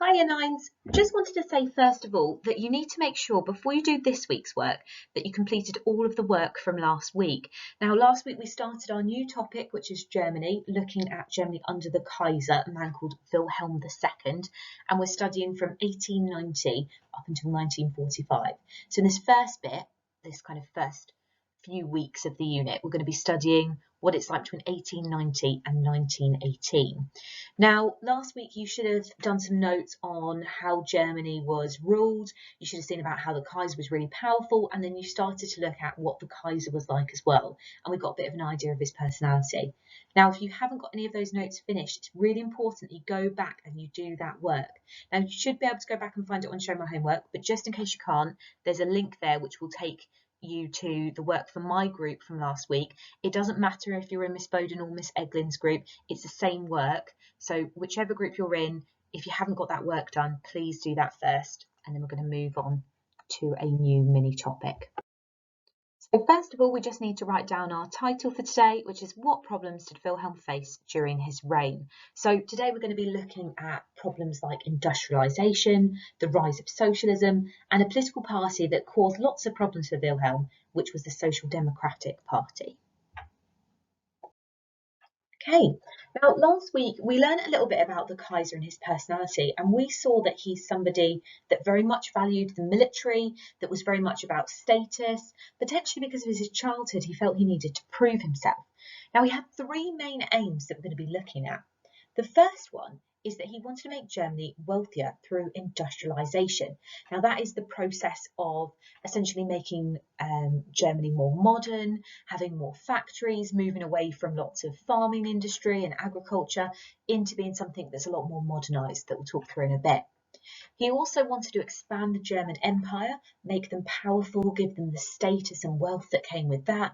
Hiya Nines, just wanted to say first of all that you need to make sure before you do this week's work that you completed all of the work from last week. Now last week we started our new topic, which is Germany, looking at Germany under the Kaiser, a man called Wilhelm II, and we're studying from 1890 up until 1945. So in this first bit, this kind of first few weeks of the unit, we're going to be studying what it's like between 1890 and 1918. Now, last week you should have done some notes on how Germany was ruled. You should have seen about how the Kaiser was really powerful, and then you started to look at what the Kaiser was like as well, and we got a bit of an idea of his personality. Now, if you haven't got any of those notes finished, it's really important that you go back and you do that work. Now, you should be able to go back and find it on Show My Homework, but just in case you can't, there's a link there which will take you to the work for my group from last week. It doesn't matter if you're in Miss Bowden or Miss Eglin's group, it's the same work. So whichever group you're in, if you haven't got that work done, please do that first, and then we're going to move on to a new mini topic. So first of all, we just need to write down our title for today, which is what problems did Wilhelm face during his reign? So today we're going to be looking at problems like industrialisation, the rise of socialism, and a political party that caused lots of problems for Wilhelm, which was the Social Democratic Party. Okay, now last week we learned a little bit about the Kaiser and his personality, and we saw that he's somebody that very much valued the military, that was very much about status. Potentially because of his childhood, he felt he needed to prove himself. Now, he had three main aims that we're going to be looking at. The first one is that he wanted to make Germany wealthier through industrialisation. Now, that is the process of essentially making Germany more modern, having more factories, moving away from lots of farming industry and agriculture into being something that's a lot more modernised, that we'll talk through in a bit. He also wanted to expand the German Empire, make them powerful, give them the status and wealth that came with that.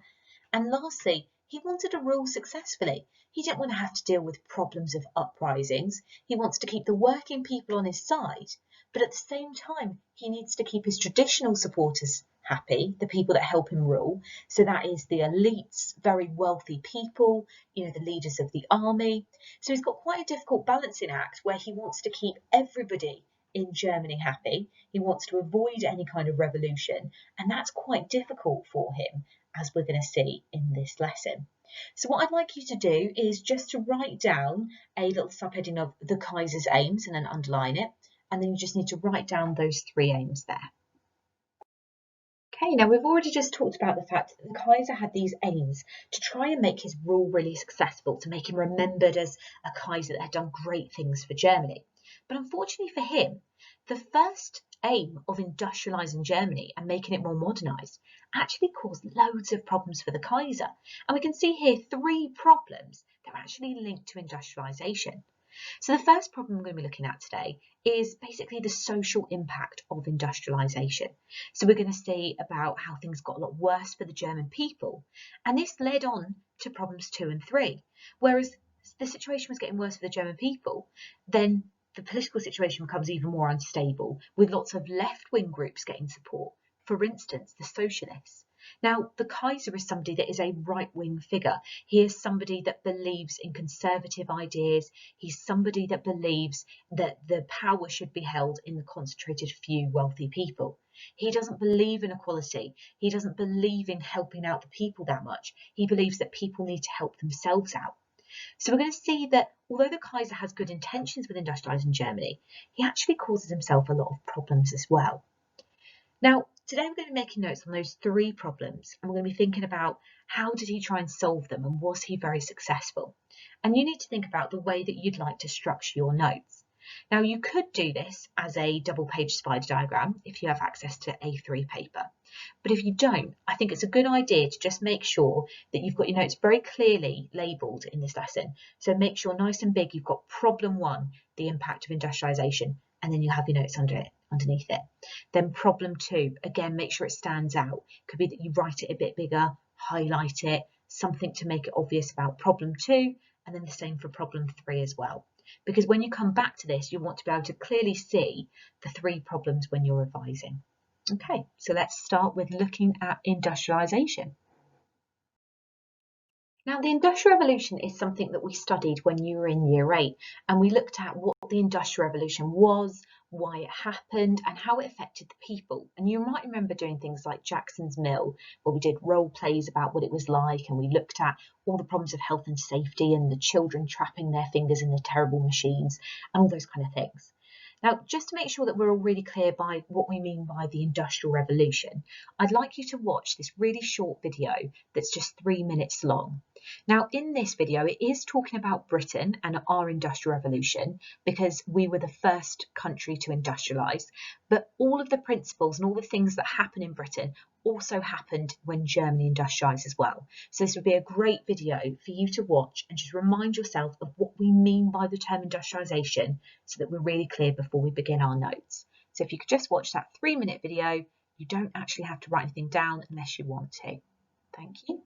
And lastly, he wanted to rule successfully. He didn't want to have to deal with problems of uprisings. He wants to keep the working people on his side, but at the same time, he needs to keep his traditional supporters happy, the people that help him rule. So that is the elites, very wealthy people, the leaders of the army. So he's got quite a difficult balancing act where he wants to keep everybody in Germany happy. He wants to avoid any kind of revolution, and that's quite difficult for him, as we're going to see in this lesson. So what I'd like you to do is just to write down a little subheading of the Kaiser's aims and then underline it, and then you just need to write down those three aims there. Okay, now we've already just talked about the fact that the Kaiser had these aims to try and make his rule really successful, to make him remembered as a Kaiser that had done great things for Germany. But unfortunately for him, the first aim of industrialising Germany and making it more modernised actually caused loads of problems for the Kaiser. And we can see here three problems that are actually linked to industrialisation. So the first problem we're going to be looking at today is basically the social impact of industrialisation. So we're going to see about how things got a lot worse for the German people, and this led on to problems 2 and 3. Whereas the situation was getting worse for the German people, then the political situation becomes even more unstable, with lots of left-wing groups getting support, for instance, the socialists. Now, the Kaiser is somebody that is a right-wing figure. He is somebody that believes in conservative ideas. He's somebody that believes that the power should be held in the concentrated few wealthy people. He doesn't believe in equality. He doesn't believe in helping out the people that much. He believes that people need to help themselves out. So we're going to see that although the Kaiser has good intentions with industrialising Germany, he actually causes himself a lot of problems as well. Now, today we're going to be making notes on those three problems, and we're going to be thinking about how did he try and solve them, and was he very successful? And you need to think about the way that you'd like to structure your notes. Now, you could do this as a double-page spider diagram if you have access to A3 paper. But if you don't, I think it's a good idea to just make sure that you've got your notes very clearly labelled in this lesson. So make sure nice and big you've got problem 1, the impact of industrialisation, and then you have your notes underneath it. Then problem 2, again, make sure it stands out. Could be that you write it a bit bigger, highlight it, something to make it obvious about problem 2, and then the same for problem 3 as well. Because when you come back to this, you want to be able to clearly see the three problems when you're revising. Okay, so let's start with looking at industrialisation. Now, the Industrial Revolution is something that we studied when you were in Year 8, and we looked at what the Industrial Revolution was, why it happened, and how it affected the people. And you might remember doing things like Jackson's Mill, where we did role plays about what it was like, and we looked at all the problems of health and safety and the children trapping their fingers in the terrible machines and all those kind of things. Now, just to make sure that we're all really clear by what we mean by the Industrial Revolution, I'd like you to watch this really short video that's just 3 minutes long. Now, in this video, it is talking about Britain and our Industrial Revolution because we were the first country to industrialise, but all of the principles and all the things that happen in Britain also happened when Germany industrialised as well. So this would be a great video for you to watch and just remind yourself of what we mean by the term industrialisation so that we're really clear before we begin our notes. So if you could just watch that 3-minute video, you don't actually have to write anything down unless you want to. Thank you.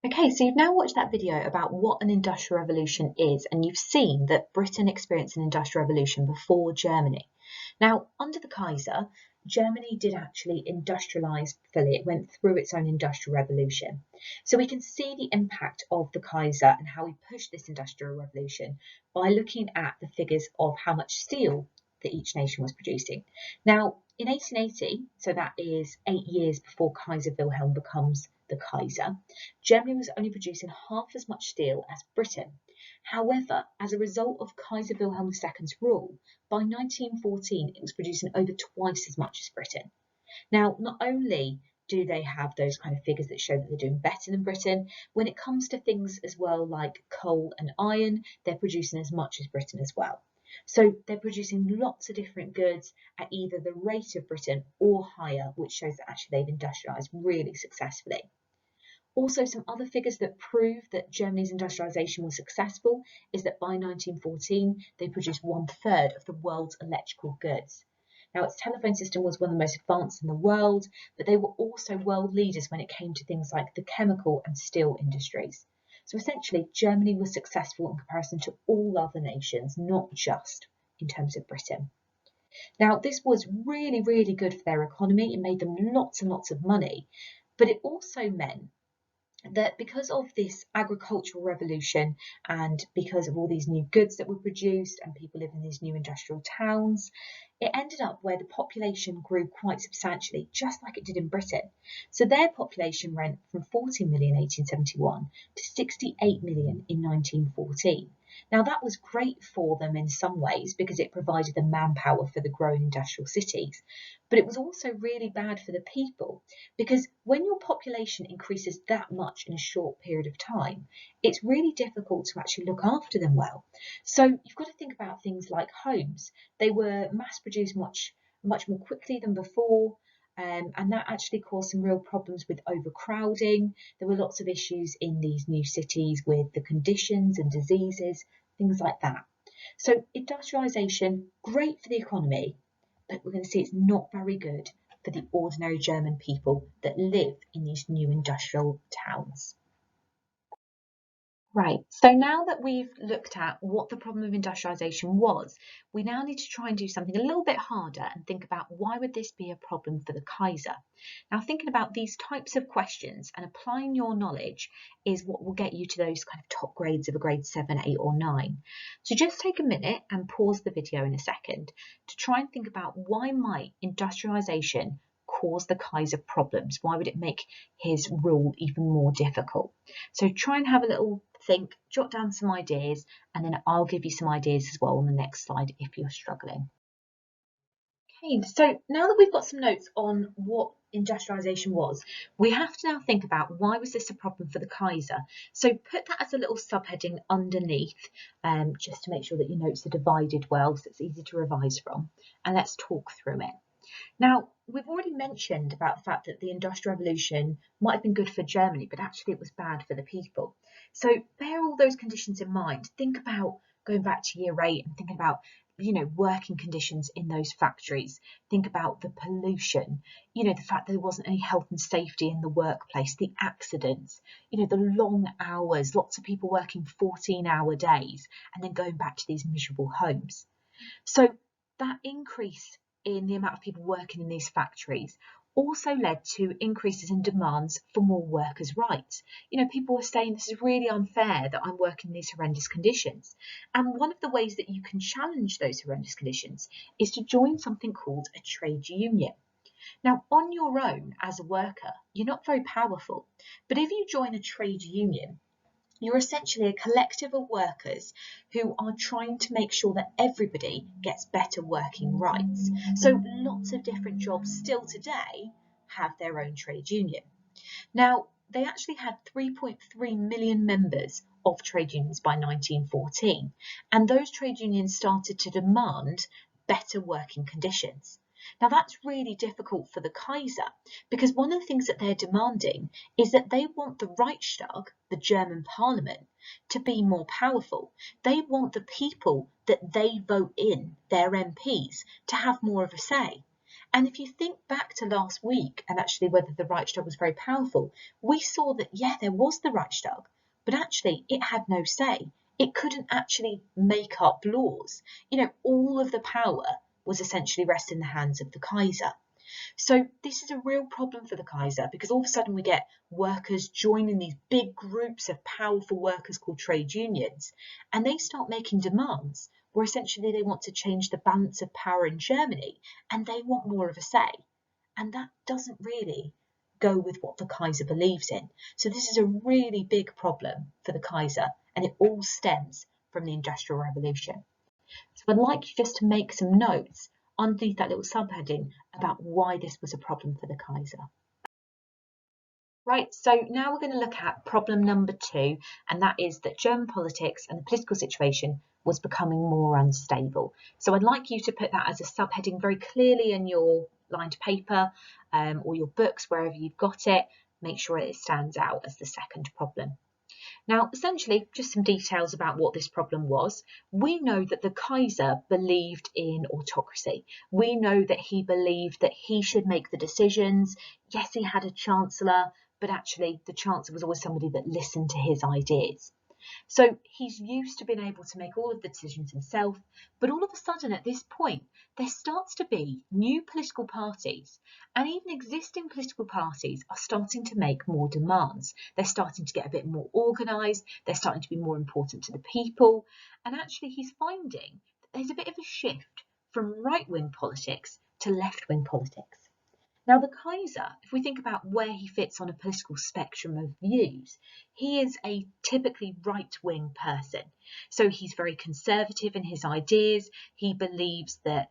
Okay, so you've now watched that video about what an industrial revolution is, and you've seen that Britain experienced an industrial revolution before Germany. Now, under the Kaiser, Germany did actually industrialise fully. It went through its own industrial revolution. So we can see the impact of the Kaiser and how he pushed this industrial revolution by looking at the figures of how much steel that each nation was producing. Now, in 1880, so that is 8 years before Kaiser Wilhelm becomes the Kaiser, Germany was only producing half as much steel as Britain. However, as a result of Kaiser Wilhelm II's rule, by 1914 it was producing over twice as much as Britain. Now, not only do they have those kind of figures that show that they're doing better than Britain, when it comes to things as well like coal and iron, they're producing as much as Britain as well. So they're producing lots of different goods at either the rate of Britain or higher, which shows that actually they've industrialised really successfully. Also, some other figures that prove that Germany's industrialisation was successful is that by 1914, they produced 1/3 of the world's electrical goods. Now, its telephone system was one of the most advanced in the world, but they were also world leaders when it came to things like the chemical and steel industries. So essentially, Germany was successful in comparison to all other nations, not just in terms of Britain. Now, this was really, really good for their economy. It made them lots and lots of money, but it also meant that because of this agricultural revolution and because of all these new goods that were produced and people living in these new industrial towns, it ended up where the population grew quite substantially, just like it did in Britain. So their population went from 40 million in 1871 to 68 million in 1914. Now, that was great for them in some ways because it provided them manpower for the growing industrial cities, but it was also really bad for the people because when your population increases that much in a short period of time, it's really difficult to actually look after them well. So you've got to think about things like homes. They were mass produced much more quickly than before. And that actually caused some real problems with overcrowding. There were lots of issues in these new cities with the conditions and diseases, things like that. So industrialisation, great for the economy, but we're going to see it's not very good for the ordinary German people that live in these new industrial towns. Right, so now that we've looked at what the problem of industrialisation was, we now need to try and do something a little bit harder and think about why would this be a problem for the Kaiser. Now, thinking about these types of questions and applying your knowledge is what will get you to those kind of top grades of a grade 7, 8 or 9. So just take a minute and pause the video in a second to try and think about why might industrialisation cause the Kaiser problems? Why would it make his rule even more difficult? So try and have a little think, jot down some ideas, and then I'll give you some ideas as well on the next slide if you're struggling. Okay, so now that we've got some notes on what industrialisation was, we have to now think about why was this a problem for the Kaiser. So put that as a little subheading underneath, just to make sure that your notes are divided well so it's easy to revise from, and let's talk through it. Now, we've already mentioned about the fact that the Industrial Revolution might have been good for Germany, but actually it was bad for the people. So bear all those conditions in mind. Think about going back to Year 8 and thinking about, working conditions in those factories. Think about the pollution, the fact that there wasn't any health and safety in the workplace, the accidents, the long hours, lots of people working 14-hour days and then going back to these miserable homes. So that increase in the amount of people working in these factories also led to increases in demands for more workers' rights. People were saying this is really unfair that I'm working in these horrendous conditions. And one of the ways that you can challenge those horrendous conditions is to join something called a trade union. Now, on your own as a worker, you're not very powerful, but if you join a trade union, you're essentially a collective of workers who are trying to make sure that everybody gets better working rights. So lots of different jobs still today have their own trade union. Now, they actually had 3.3 million members of trade unions by 1914, and those trade unions started to demand better working conditions. Now, that's really difficult for the Kaiser because one of the things that they're demanding is that they want the Reichstag, the German parliament, to be more powerful. They want the people that they vote in, their MPs, to have more of a say. And if you think back to last week and actually whether the Reichstag was very powerful, we saw that, there was the Reichstag, but actually it had no say. It couldn't actually make up laws. All of the power was essentially rest in the hands of the Kaiser. So this is a real problem for the Kaiser because all of a sudden we get workers joining these big groups of powerful workers called trade unions, and they start making demands where essentially they want to change the balance of power in Germany and they want more of a say. And that doesn't really go with what the Kaiser believes in. So this is a really big problem for the Kaiser, and it all stems from the Industrial Revolution. So I'd like you just to make some notes underneath that little subheading about why this was a problem for the Kaiser. Right, so now we're going to look at problem number 2, and that is that German politics and the political situation was becoming more unstable. So I'd like you to put that as a subheading very clearly in your lined paper or your books, wherever you've got it. Make sure it stands out as the second problem. Now, essentially, just some details about what this problem was. We know that the Kaiser believed in autocracy. We know that he believed that he should make the decisions. Yes, he had a chancellor, but actually the chancellor was always somebody that listened to his ideas. So he's used to being able to make all of the decisions himself, but all of a sudden at this point, there starts to be new political parties, and even existing political parties are starting to make more demands. They're starting to get a bit more organised, they're starting to be more important to the people, and actually he's finding that there's a bit of a shift from right-wing politics to left-wing politics. Now, the Kaiser, if we think about where he fits on a political spectrum of views, he is a typically right-wing person. So he's very conservative in his ideas. He believes that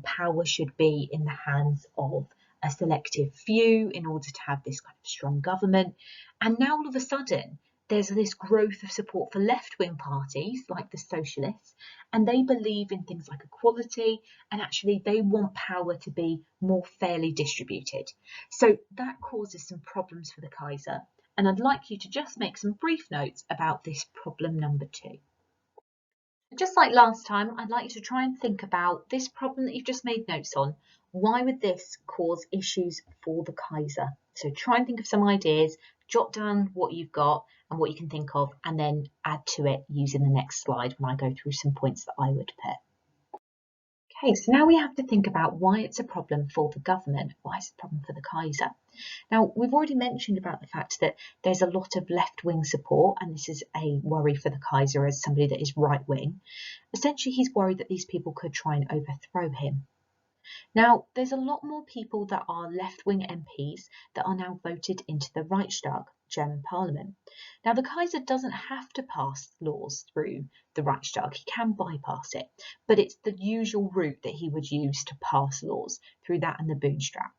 power should be in the hands of a selective few in order to have this kind of strong government. And now all of a sudden, there's this growth of support for left-wing parties like the socialists, and they believe in things like equality, and actually they want power to be more fairly distributed. So that causes some problems for the Kaiser, and I'd like you to just make some brief notes about this problem number 2. Just like last time, I'd like you to try and think about this problem that you've just made notes on. Why would this cause issues for the Kaiser? So try and think of some ideas, jot down what you've got and what you can think of, and then add to it using the next slide when I go through some points that I would put. Okay, so now we have to think about why it's a problem for the government, why it's a problem for the Kaiser. Now, we've already mentioned about the fact that there's a lot of left-wing support, and this is a worry for the Kaiser as somebody that is right-wing. Essentially, he's worried that these people could try and overthrow him. Now, there's a lot more people that are left-wing MPs that are now voted into the Reichstag, German parliament. Now, the Kaiser doesn't have to pass laws through the Reichstag, he can bypass it, but it's the usual route that he would use to pass laws, through that and the Bundesrat.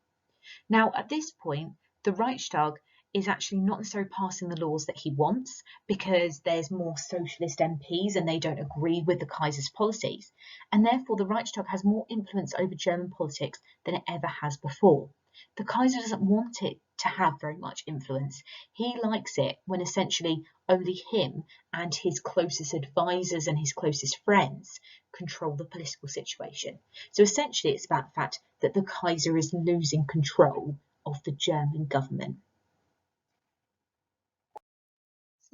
Now, at this point, the Reichstag is actually not necessarily passing the laws that he wants because there's more socialist MPs and they don't agree with the Kaiser's policies. And therefore, the Reichstag has more influence over German politics than it ever has before. The Kaiser doesn't want it to have very much influence. He likes it when essentially only him and his closest advisors and his closest friends control the political situation. So essentially, it's about the fact that the Kaiser is losing control of the German government.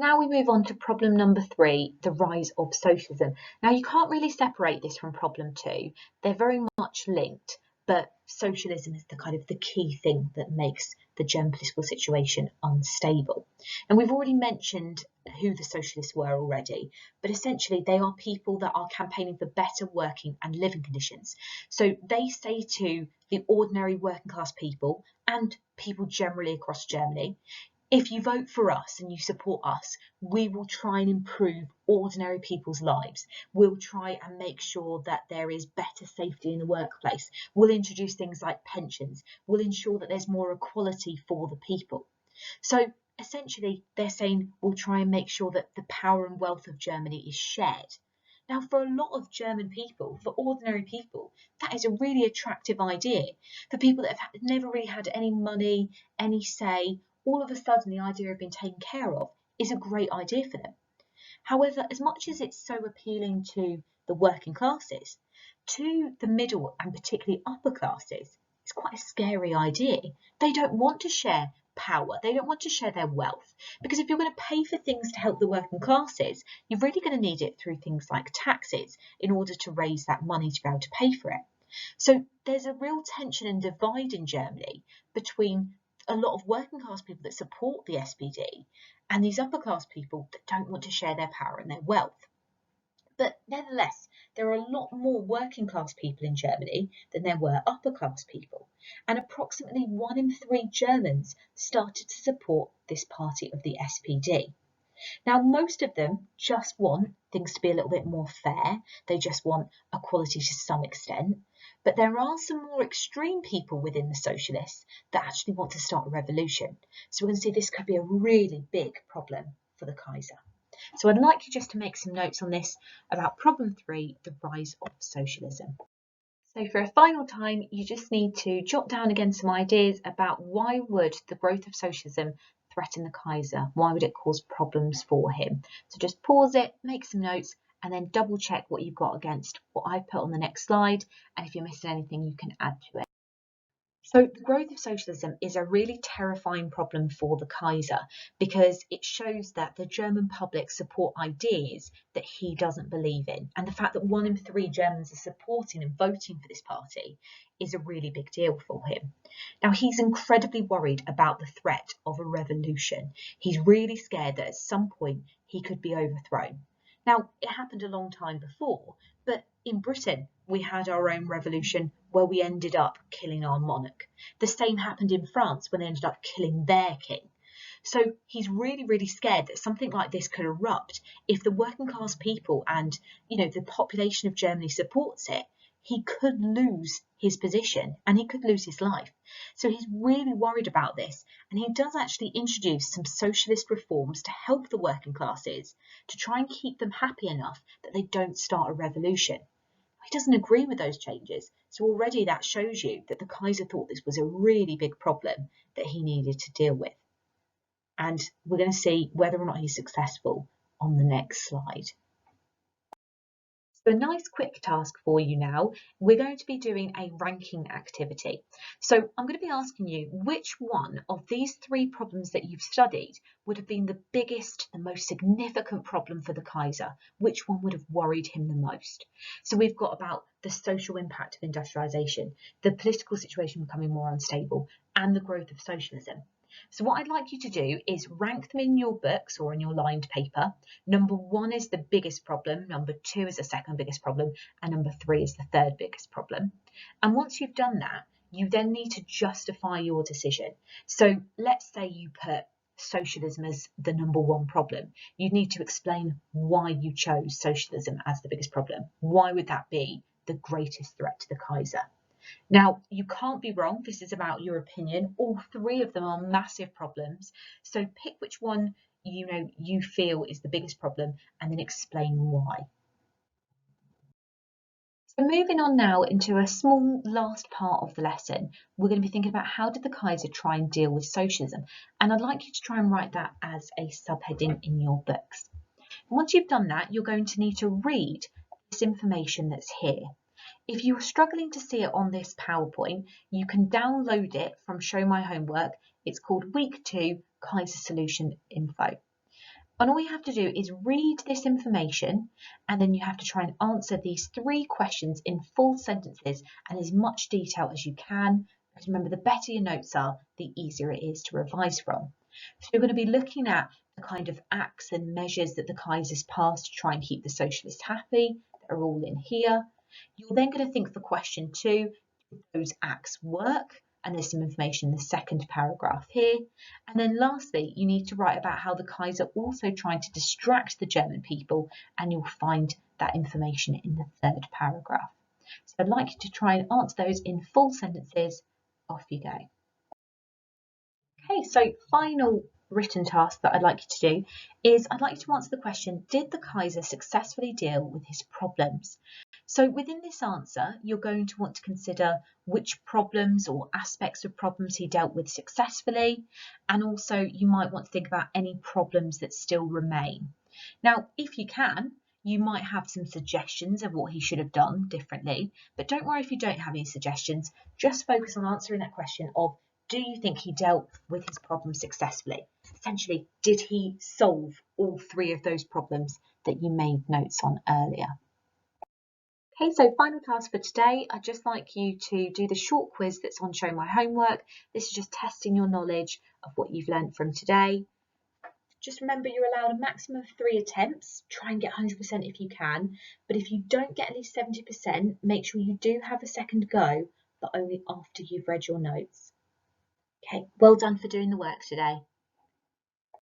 Now we move on to problem number 3, the rise of socialism. Now you can't really separate this from problem 2. They're very much linked, but socialism is the key thing that makes the German political situation unstable. And we've already mentioned who the socialists were already, but essentially they are people that are campaigning for better working and living conditions. So they say to the ordinary working class people and people generally across Germany, if you vote for us and you support us, we will try and improve ordinary people's lives. We'll try and make sure that there is better safety in the workplace. We'll introduce things like pensions. We'll ensure that there's more equality for the people. So essentially, they're saying we'll try and make sure that the power and wealth of Germany is shared. Now, for a lot of German people, for ordinary people, that is a really attractive idea. For people that have never really had any money, any say, all of a sudden the idea of being taken care of is a great idea for them. However, as much as it's so appealing to the working classes, to the middle and particularly upper classes, it's quite a scary idea. They don't want to share power. They don't want to share their wealth, because if you're going to pay for things to help the working classes, you're really going to need it through things like taxes in order to raise that money to be able to pay for it. So there's a real tension and divide in Germany between a lot of working class people that support the SPD and these upper class people that don't want to share their power and their wealth. But nevertheless, there are a lot more working class people in Germany than there were upper class people, and approximately 1 in 3 Germans started to support this party of the SPD. Now, most of them just want things to be a little bit more fair. They just want equality to some extent. But there are some more extreme people within the socialists that actually want to start a revolution. So we're going to see this could be a really big problem for the Kaiser. So I'd like you just to make some notes on this about problem 3, the rise of socialism. So for a final time, you just need to jot down again some ideas about why would the growth of socialism threaten the Kaiser? Why would it cause problems for him? So just pause it, make some notes, and then double check what you've got against what I've put on the next slide. And if you're missing anything, you can add to it. So the growth of socialism is a really terrifying problem for the Kaiser, because it shows that the German public support ideas that he doesn't believe in. And the fact that 1 in 3 Germans are supporting and voting for this party is a really big deal for him. Now, he's incredibly worried about the threat of a revolution. He's really scared that at some point he could be overthrown. Now, it happened a long time before, but in Britain, we had our own revolution where we ended up killing our monarch. The same happened in France when they ended up killing their king. So he's really, really scared that something like this could erupt if the working class people and, the population of Germany supports it. He could lose his position and he could lose his life. So he's really worried about this, and he does actually introduce some socialist reforms to help the working classes to try and keep them happy enough that they don't start a revolution. He doesn't agree with those changes, so already that shows you that the Kaiser thought this was a really big problem that he needed to deal with. And we're going to see whether or not he's successful on the next slide. So a nice quick task for you now. We're going to be doing a ranking activity. So I'm going to be asking you which one of these 3 problems that you've studied would have been the biggest, the most significant problem for the Kaiser. Which one would have worried him the most? So we've got about the social impact of industrialisation, the political situation becoming more unstable, and the growth of socialism. So what I'd like you to do is rank them in your books or in your lined paper. Number 1 is the biggest problem, number 2 is the second biggest problem, and number 3 is the third biggest problem. And once you've done that, you then need to justify your decision. So let's say you put socialism as the number 1 problem. You need to explain why you chose socialism as the biggest problem. Why would that be the greatest threat to the Kaiser? Now, you can't be wrong. This is about your opinion. All 3 of them are massive problems. So pick which one you feel is the biggest problem and then explain why. So moving on now into a small last part of the lesson, we're going to be thinking about how did the Kaiser try and deal with socialism? And I'd like you to try and write that as a subheading in your books. Once you've done that, you're going to need to read this information that's here. If you're struggling to see it on this PowerPoint, you can download it from Show My Homework. It's called Week 2 Kaiser Solution Info. And all you have to do is read this information, and then you have to try and answer these 3 questions in full sentences and as much detail as you can. Because remember, the better your notes are, the easier it is to revise from. So you're going to be looking at the kind of acts and measures that the Kaisers passed to try and keep the socialists happy. They're all in here. You're then going to think for question 2, did those acts work? And there's some information in the second paragraph here. And then lastly, you need to write about how the Kaiser also tried to distract the German people, and you'll find that information in the third paragraph. So I'd like you to try and answer those in full sentences. Off you go. Okay, so final written task that I'd like you to do is I'd like you to answer the question, did the Kaiser successfully deal with his problems? So within this answer, you're going to want to consider which problems or aspects of problems he dealt with successfully, and also you might want to think about any problems that still remain. Now, if you can, you might have some suggestions of what he should have done differently, but don't worry if you don't have any suggestions. Just focus on answering that question of, do you think he dealt with his problems successfully? Essentially, did he solve all 3 of those problems that you made notes on earlier? Okay, so final task for today, I'd just like you to do the short quiz that's on Show My Homework. This is just testing your knowledge of what you've learned from today. Just remember you're allowed a maximum of 3 attempts. Try and get 100% if you can. But if you don't get at least 70%, make sure you do have a second go, but only after you've read your notes. Okay, well done for doing the work today.